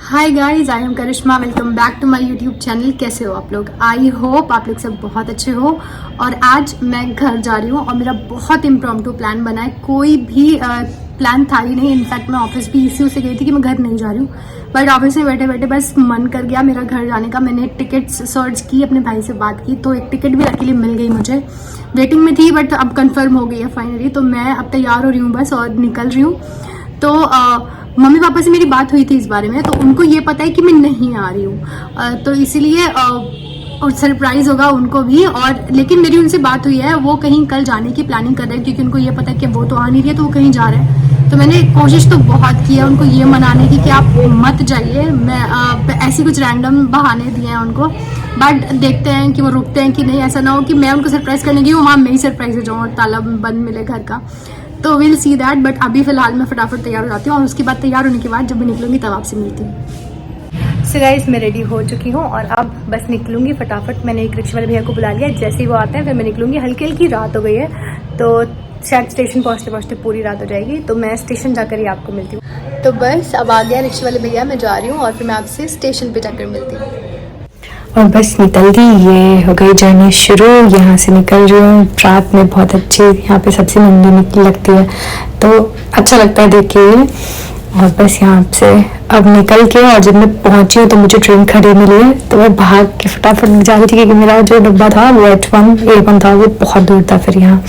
Hi guys, I am Karishma. Welcome back to my YouTube channel. कैसे हो आप लोग? आई होप आप लोग सब बहुत अच्छे हो। और आज मैं घर जा रही हूँ और मेरा बहुत इम्प्रॉम्प्टू प्लान बना है। कोई भी प्लान था ही नहीं। इनफैक्ट मैं ऑफिस भी इसी से गई थी कि मैं घर नहीं जा रही हूँ, बट ऑफिस में बैठे बैठे बस मन कर गया मेरा घर जाने का। मैंने टिकट्स सर्च की, अपने भाई से बात की, तो एक टिकट भी लकीली मिल गई मुझे। वेटिंग में थी बट अब कंफर्म हो गई है फाइनली। तो मैं अब तैयार हो रही हूँ बस और निकल रही हूँ। तो मम्मी पापा से मेरी बात हुई थी इस बारे में, तो उनको ये पता है कि मैं नहीं आ रही हूँ, तो इसीलिए और सरप्राइज होगा उनको भी। और लेकिन मेरी उनसे बात हुई है, वो कहीं कल जाने की प्लानिंग कर रहे हैं क्योंकि उनको ये पता है कि वो तो आ नहीं रही है, तो वो कहीं जा रहे हैं। तो मैंने कोशिश तो बहुत की है उनको ये मनाने की कि आप मत जाइए। मैं ऐसी कुछ रैंडम बहाने दिए हैं उनको, बट देखते हैं कि वो रुकते हैं कि नहीं। ऐसा ना हो कि मैं उनको सरप्राइज करने की हूँ, वहाँ मैं ही सरप्राइज हो जाऊँ और ताला बंद मिले घर का। तो विल सी दैट। बट अभी फिलहाल मैं फटाफट तैयार हो जाती हूँ और उसके बाद तैयार होने के बाद जब मैं निकलूंगी तब आपसे मिलती हूँ। सो गाइस, मैं रेडी हो चुकी हूँ और अब बस निकलूंगी फटाफट। मैंने एक रिक्शा वाले भैया को बुला लिया, जैसे ही वो आते हैं फिर मैं निकलूंगी। हल्की हल्की रात हो गई है, तो शायद स्टेशन पहुँचते पहुँचते पूरी रात हो जाएगी। तो मैं स्टेशन जाकर ही आपको मिलती हूँ। तो बस अब आ गया रिक्शा वाले भैया, मैं जा रही हूँ और फिर मैं आपसे स्टेशन पर जाकर मिलती हूँ। और बस निकल गई, ये हो गई जर्नी शुरू। यहाँ से निकल रही हूँ। रात में बहुत अच्छी यहाँ पे सबसे मंदी लगती है, तो अच्छा लगता है देख के। और बस यहाँ से अब निकल के, और जब मैं पहुँची हूँ तो मुझे ट्रेन खड़ी मिली है, तो मैं भाग के फटाफट जा रही थी क्योंकि मेरा जो डब्बा था वो H1A1 था, वो बहुत दूर था। फिर यहाँ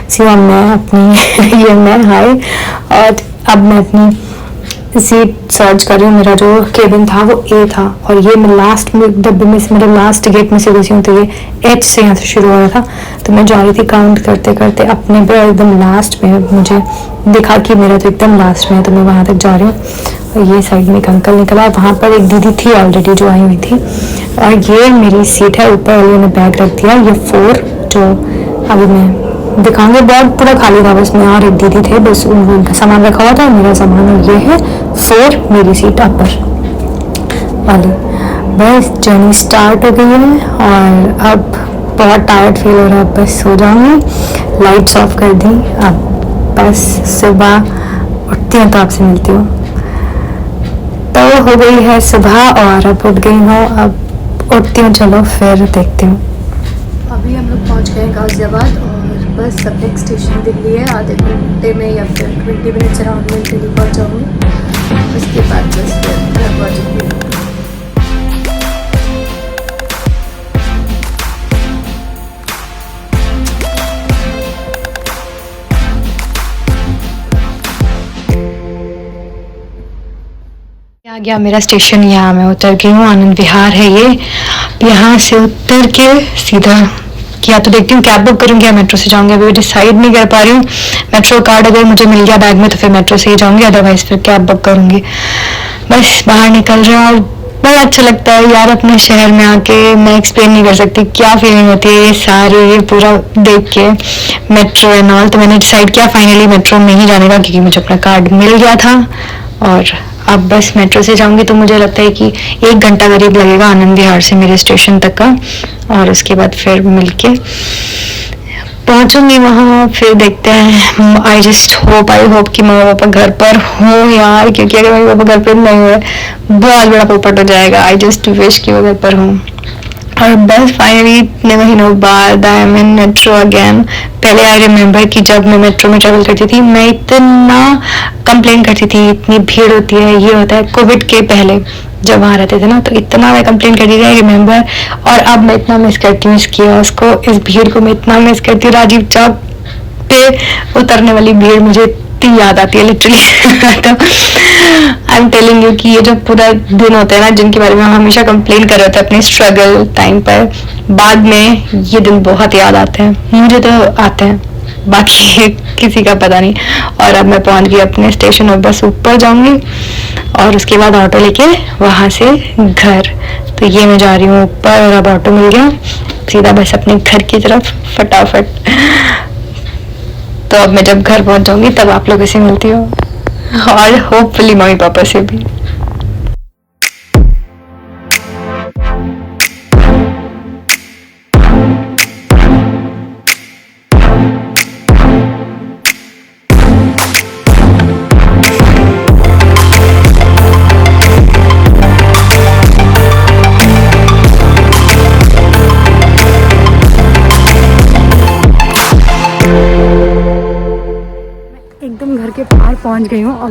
से मैं अपनी ये मैं हाय, और अब मैं अपनी सीट सर्च कर रही हूँ। मेरा जो केबिन था वो ए था, और ये मैं लास्ट में डब्बे में से, मेरे लास्ट गेट में से घुसी हूँ, तो ये एच से यहाँ से शुरू हो रहा था। तो मैं जा रही थी काउंट करते करते अपने पे, एकदम लास्ट में मुझे दिखा कि मेरा तो एकदम लास्ट में है, तो मैं वहाँ तक जा रही हूँ। और ये साइड में एक अंकल निकला, वहाँ पर एक दीदी थी ऑलरेडी जो आई हुई थी, और ये मेरी सीट है। ऊपर वाले ने बैग रख दिया, ये 4 जो अभी मैं दिखाऊंगे। बैग पूरा खाली था, बस मैं और एक दीदी थे, बस उनका सामान रखा हुआ था, मेरा सामान। और ये है 4 मेरी सीट अपर वाली। बस जर्नी स्टार्ट हो गई है और अब बहुत टायर्ड फील हो रहा है, बस सो जाऊंगी। लाइट्स ऑफ कर दी। अब बस सुबह उठती हूँ तो आपसे मिलती हूँ। तो हो गई है सुबह और अब उठ गई हूँ, अब उठती हूँ। चलो फिर देखती हूँ। अभी हम लोग पहुँच गए गाजियाबाद और बस अब नेक्स्ट स्टेशन दिल्ली है। आधे घंटे में या फिर 20 मिनट्स अराउंड में दिल्ली पहुँच जाऊँगी। उसके बाद बस फिर घर पहुँचूँगी। आ गया मेरा स्टेशन, यहाँ मैं उतर गई हूँ। आनंद विहार है ये। यहाँ से उतर के सीधा या तो देखती हूँ कैब बुक करूँगी या मेट्रो से जाऊँगी। अभी डिसाइड नहीं कर पा रही हूँ। मेट्रो कार्ड अगर मुझे मिल गया बैग में तो फिर मेट्रो से ही जाऊँगी, अदरवाइज फिर कैब बुक करूँगी। बस बाहर निकल रहा हूँ और बड़ा अच्छा लगता है यार अपने शहर में आके। मैं एक्सप्लेन नहीं कर सकती क्या फीलिंग होती है ये सारी, ये पूरा देख के मेट्रो एंड ऑल। तो मैंने डिसाइड किया फाइनली मेट्रो में ही जाने का, क्योंकि मुझे अपना कार्ड मिल गया था। और अब बस मेट्रो से जाऊंगी तो मुझे लगता है कि 1 घंटा करीब लगेगा आनंद विहार से मेरे स्टेशन तक का, और उसके बाद फिर मिलके पहुंचूंगी वहाँ। फिर देखते हैं। आई होप कि मम्मी पापा घर पर हो यार, क्योंकि अगर मम्मी पापा घर पर नहीं हुए बहुत बड़ा पोपट हो जाएगा। आई जस्ट विश कि वो घर पर हूँ। और बस फाइनली इतने महीनों बाद I am in metro again. पहले आई रिमेम्बर कि जब मैं मेट्रो में ट्रेवल करती थी मैं इतना कंप्लेन करती थी, इतनी भीड़ होती है, ये होता है। कोविड के पहले जब वहाँ रहते थे ना, तो इतना मैं कंप्लेन करती थी, आई रिमेम्बर। और अब मैं इतना मिस करती हूँ इस कियोस्क को, इस भीड़ को मैं इतना मिस करती हूँ। राजीव चौक पे उतरने वाली भीड़ मुझे इतनी याद आती है लिटरली। तो आई एम टेलिंग यू कि ये जो पूरा दिन होते हैं ना, जिनके बारे में हम हमेशा कंप्लेन कर रहे होते हैं अपने स्ट्रगल टाइम पर, बाद में ये दिन बहुत याद आते हैं। मुझे तो आते हैं, बाकी किसी का पता नहीं। और अब मैं पहुंच गई अपने स्टेशन और बस ऊपर जाऊंगी और उसके बाद ऑटो लेके वहां से घर। तो ये मैं जा रही हूँ ऊपर और अब ऑटो मिल गया, सीधा बस अपने घर की तरफ फटाफट। तो अब मैं जब घर पहुंच जाऊंगी तब आप लोगों से मिलती हूँ, और होपफुली मम्मी पापा से भी।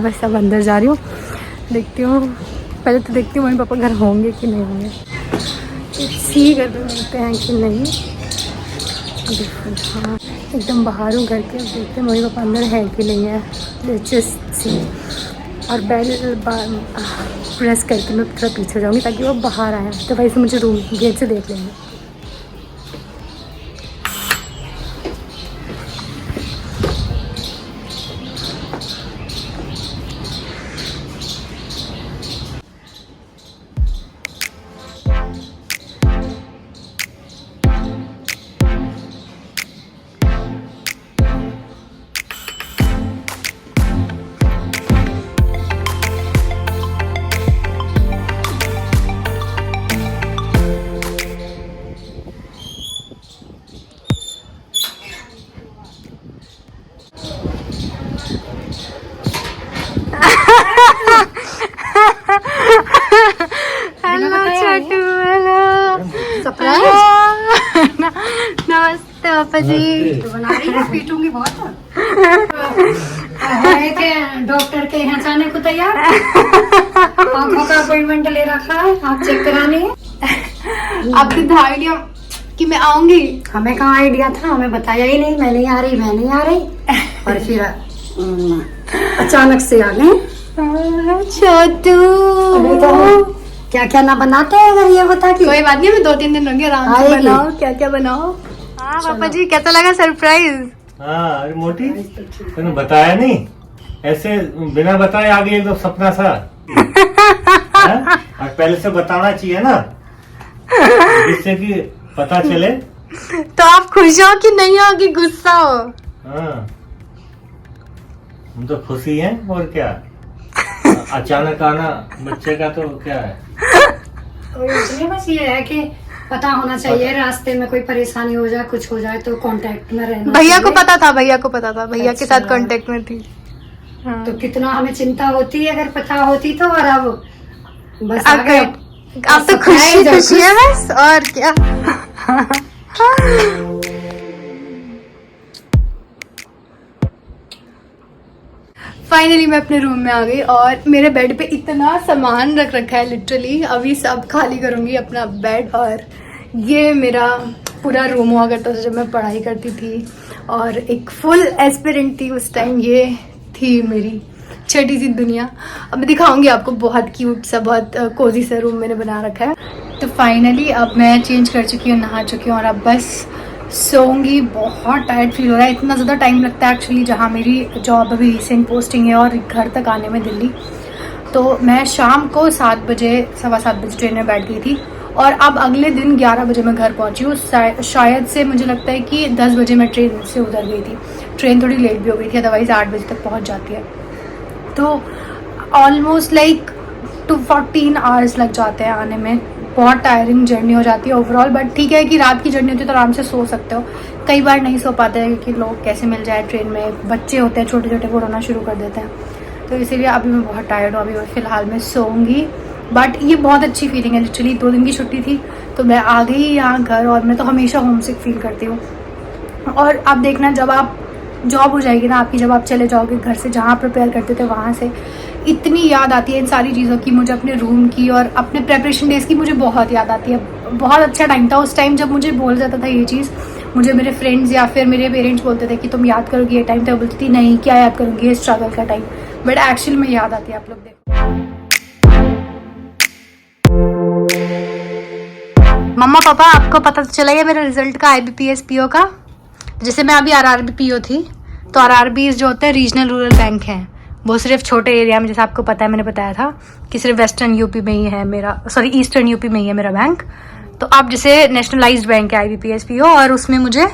और बस अब अंदर जा रही हूँ, देखती हूँ, पहले तो देखती हूँ मम्मी पापा घर होंगे कि नहीं होंगे, सी घर पे मिलते हैं कि नहीं। देखो हाँ एकदम बाहर हूँ घर के, अब देखते हैं मम्मी पापा अंदर है कि नहीं है। जस्ट सी, और बेल प्रेस करके मैं थोड़ा पीछे जाऊँगी ताकि वो बाहर आए, तो वैसे मुझे रूम गेट से देख लेंगे। नमस्ते पापा जी। पीटूंगी बहुत। डॉक्टर के यहाँ जाने को तैयार, आंखों का अपॉइंटमेंट ले रखा है, आप चेक कराने। आपकी था आइडिया कि मैं आऊंगी? हमें कहाँ आइडिया था, हमें बताया ही नहीं, मैं नहीं आ रही, मैं नहीं आ रही, और फिर अचानक से आ गए। छोटू क्या क्या ना बनाते हैं अगर ये बता कि। कोई बात नहीं, मैं 2-3 दिन रहूंगी, आराम से बनाओ, क्या क्या बनाओ। हाँ पापा जी कैसा लगा सरप्राइज? हाँ अरे मोटी तूने बताया नहीं, ऐसे बिना बताए आ गई एकदम सपना सा। और पहले से बताना चाहिए ना, जिससे कि पता चले। तो आप खुश हो कि नहीं हो कि गुस्सा हो? हाँ हम तो खुशी हैं, और क्या। अचानक आना बच्चे का तो क्या है। तो इसलिए बस ये है कि पता होना चाहिए, रास्ते में कोई परेशानी हो जाए, कुछ हो जाए तो कांटेक्ट में रहना। भैया को पता था, भैया को पता था, भैया के साथ कांटेक्ट में थी। हाँ। तो कितना हमें चिंता होती है अगर पता होती तो। और अब बस अब तो खुशी खुशी है बस, और क्या। फाइनली मैं अपने रूम में आ गई और मेरे बेड पे इतना सामान रख रखा है लिटरली, अभी सब खाली करूंगी अपना बेड। और ये मेरा पूरा रूम हुआ करता था जब मैं पढ़ाई करती थी और एक फुल एस्पिरेंट थी उस टाइम, ये थी मेरी छोटी सी दुनिया। अब मैं दिखाऊंगी आपको, बहुत क्यूट सा, बहुत कोजी सा रूम मैंने बना रखा है। तो फाइनली अब मैं चेंज कर चुकी हूँ, नहा चुकी हूँ और अब बस सोऊंगी। बहुत टायर्ड फील हो रहा है, इतना ज़्यादा टाइम लगता है एक्चुअली जहाँ मेरी जॉब अभी रिसेंट पोस्टिंग है और घर तक आने में दिल्ली। तो मैं शाम को 7 बजे 7:15 बजे ट्रेन में बैठ गई थी और अब अगले दिन 11 बजे मैं घर पहुँची हूँ। शायद से मुझे लगता है कि 10 बजे मैं ट्रेन से उतर गई थी। ट्रेन थोड़ी लेट भी हो गई थी, अदरवाइज़ 8 बजे तक पहुँच जाती है। तो ऑलमोस्ट लाइक 14 आवर्स लग जाते हैं आने में। बहुत टायरिंग जर्नी हो जाती है ओवरऑल, बट ठीक है कि रात की जर्नी होती है तो आराम से सो सकते हो। कई बार नहीं सो पाते हैं क्योंकि लोग कैसे मिल जाए ट्रेन में, बच्चे होते हैं छोटे छोटे, वो रोना शुरू कर देते हैं। तो इसीलिए अभी मैं बहुत टायर्ड हूँ, अभी मैं फ़िलहाल मैं सोऊंगी। बट ये बहुत अच्छी फीलिंग है, लिटरली 2 दिन की छुट्टी थी तो मैं आ गई यहाँ घर और मैं तो हमेशा होमसिक फील करती हूँ। और अब देखना जब आप जॉब हो जाएगी ना आपकी, जब आप चले जाओगे घर से, जहाँ प्रिपेयर करते थे वहाँ से, इतनी याद आती है इन सारी चीज़ों की, मुझे अपने रूम की और अपने प्रेपरेशन डेज की मुझे बहुत याद आती है। बहुत अच्छा टाइम था उस टाइम जब मुझे बोल जाता था ये चीज़, मुझे मेरे फ्रेंड्स या फिर मेरे पेरेंट्स बोलते थे कि तुम याद करोगी ये टाइम, तो बोलती थी नहीं क्या याद करूँगी, ये स्ट्रगल का टाइम। बट एक्चुअली में याद आती है, आप लोग देखो। मम्मा पापा आपको पता चला है मेरे रिजल्ट का, IBPS PO का? जैसे मैं अभी RRB PO थी, तो RRBs जो होते हैं रीजनल रूरल बैंक हैं, वो सिर्फ छोटे एरिया में, जैसे आपको पता है मैंने बताया था कि सिर्फ वेस्टर्न यूपी में ही है मेरा, सॉरी ईस्टर्न यूपी में ही है मेरा बैंक। तो अब जैसे नेशनलाइज्ड बैंक है IBPS PO और उसमें मुझे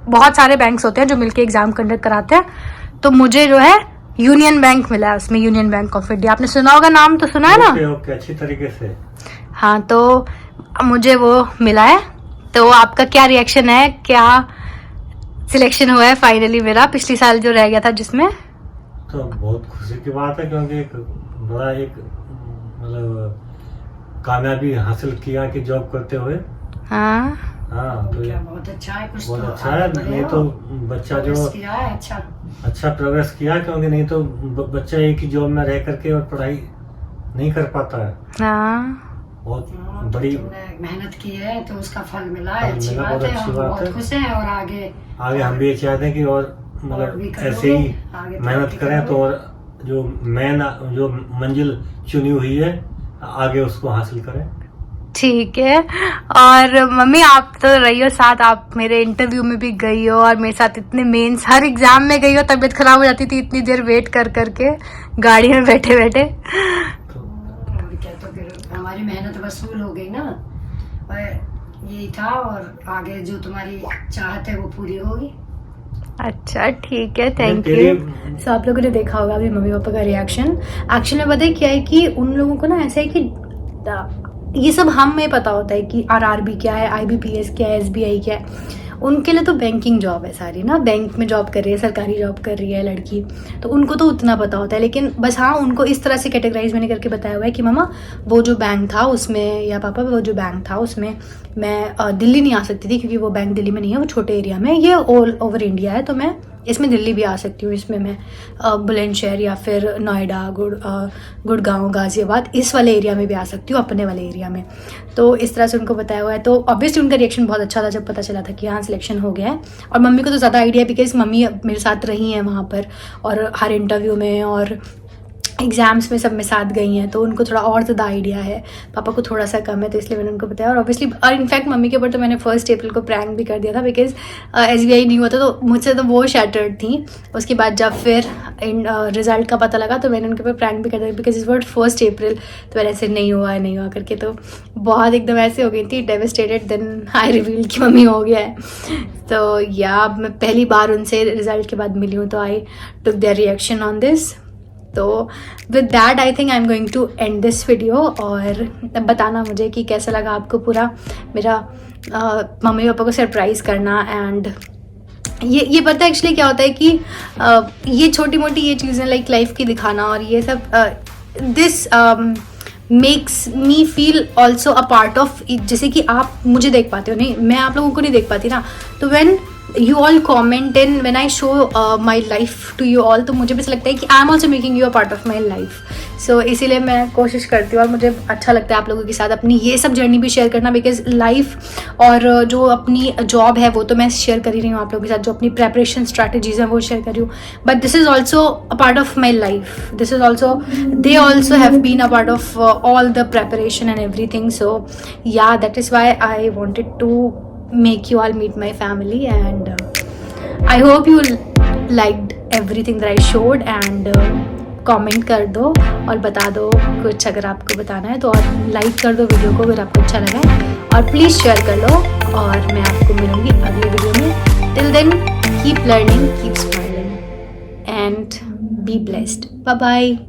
बहुत सारे बैंक्स होते हैं जो मिलके एग्जाम कंडक्ट कराते हैं। तो मुझे जो है यूनियन बैंक मिला है, उसमें यूनियन बैंक ऑफ इंडिया, आपने सुना होगा, नाम तो सुना है ना? ओके, अच्छी तरीके से। हाँ तो मुझे वो मिला है। तो आपका क्या रिएक्शन है, क्या सिलेक्शन हुआ है फाइनली मेरा, पिछले साल जो रह गया था जिसमें? तो बहुत खुशी की बात है क्योंकि एक बड़ा एक मतलब कामयाबी हासिल किया कि जॉब करते हुए। हाँ हाँ तो क्या बहुत अच्छा है, कुछ बहुत तो अच्छा है। नहीं तो बच्चा जो किया है अच्छा। अच्छा प्रोग्रेस किया, क्योंकि नहीं तो बच्चा एक ही जॉब में रह करके और पढ़ाई नहीं कर पाता है। हाँ बहुत बड़ी तुमने मेहनत की है तो उसका फल मिला फल है, अच्छी मिला, बात बहुत है, अच्छी हम बात बहुत है। खुश हैं। और आगे हम भी ये चाहते हैं कि और और भी मतलब करोगे, ऐसे ही आगे मेहनत तरक्की करें तो, करोगे। और जो मंजिल चुनी हुई है आगे उसको हासिल करें। ठीक है। और मम्मी आप तो रही हो साथ, आप मेरे इंटरव्यू में भी गई हो और मेरे साथ इतने मेंस हर एग्जाम में गई हो, तबीयत खराब हो जाती थी इतनी देर वेट कर करके गाड़ी में बैठे बैठे। और क्या, तो फिर हमारी मेहनत वसूल हो गई ना। और यही था, और आगे जो तुम्हारी चाहत है वो पूरी होगी। अच्छा ठीक है, थैंक तेरी- यू। सो आप लोगों ने देखा होगा अभी मम्मी पापा का रिएक्शन। एक्चुअली में पता है क्या है कि उन लोगों को ना ऐसा है कि ये सब हमें पता होता है कि आरआरबी क्या है, आईबीपीएस क्या है, एसबीआई क्या है। उनके लिए तो बैंकिंग जॉब है सारी ना, बैंक में जॉब कर रही है, सरकारी जॉब कर रही है लड़की, तो उनको तो उतना पता होता है। लेकिन बस हाँ, उनको इस तरह से कैटेगराइज मैंने करके बताया हुआ है कि मामा वो जो बैंक था उसमें, या पापा वो जो बैंक था उसमें मैं दिल्ली नहीं आ सकती थी क्योंकि वो बैंक दिल्ली में नहीं है, वो छोटे एरिया में, ये ऑल ओवर इंडिया है, तो मैं इसमें दिल्ली भी आ सकती हूँ, इसमें मैं बुलंदशहर या फिर नोएडा, गुड़गांव, गाजियाबाद इस वाले एरिया में भी आ सकती हूँ, अपने वाले एरिया में। तो इस तरह से उनको बताया हुआ है। तो ऑब्वियसली उनका रिएक्शन बहुत अच्छा था जब पता चला था कि हाँ सिलेक्शन हो गया है। और मम्मी को तो ज़्यादा आइडिया है बिकॉज मम्मी मेरे साथ रही हैं वहाँ पर, और हर इंटरव्यू में और एग्जाम्स में सब में साथ गई हैं, तो उनको थोड़ा और ज़्यादा आइडिया है। पापा को थोड़ा सा कम है, तो इसलिए मैंने उनको बताया। और ऑब्वियसली, और इनफैक्ट मम्मी के ऊपर तो मैंने 1 अप्रैल को प्रैंक भी कर दिया था बिकॉज एसबीआई नहीं हुआ था, तो मुझसे तो वो शैटर्ड थी। उसके बाद जब फिर रिजल्ट का पता लगा तो मैंने उनके ऊपर प्रैंक भी कर दिया बिकॉज इस वर्ड 1 अप्रैल, तो मैंने ऐसे नहीं हुआ करके, तो बहुत एकदम ऐसे हो गई थी डेविस्टेटेड। देन आई रिवील कि मम्मी हो गया है। तो या मैं पहली बार उनसे रिजल्ट के बाद मिली हूँ, तो I took their reaction on this. तो with that I think I am going to end this video. और बताना मुझे कि कैसा लगा आपको पूरा मेरा मम्मी पापा को सरप्राइज़ करना। एंड ये पता है एक्चुअली क्या होता है कि ये छोटी मोटी ये चीज़ें लाइक लाइफ की दिखाना और ये सब this makes me feel also a part of, जैसे कि आप मुझे देख पाते हो, नहीं मैं आप लोगों को नहीं देख पाती ना, तो when you all comment and when I show my life to you all, तो मुझे भी ऐसा लगता है कि I am also making you a part of my life. So इसीलिए मैं कोशिश करती हूँ और मुझे अच्छा लगता है आप लोगों के साथ अपनी ये सब जर्नी भी शेयर करना, बिकॉज लाइफ और जो अपनी जॉब है वो तो मैं शेयर कर ही रही हूँ आप लोगों के साथ, जो अपनी प्रेपरेशन स्ट्रैटेजीज हैं वो शेयर कर रही हूँ, but this is also a part of my life, this is also, they also have been a part of all the preparation and everything. So yeah, that is why I wanted to make you all meet my family, and I hope you liked everything that I showed, and comment कर दो और बता दो कुछ अगर आपको बताना है तो, और लाइक कर दो वीडियो को अगर आपको अच्छा लगा है, और प्लीज़ शेयर कर लो. और मैं आपको मिलूंगी अगले वीडियो में. Till then keep learning, keep smiling and be blessed. Bye bye.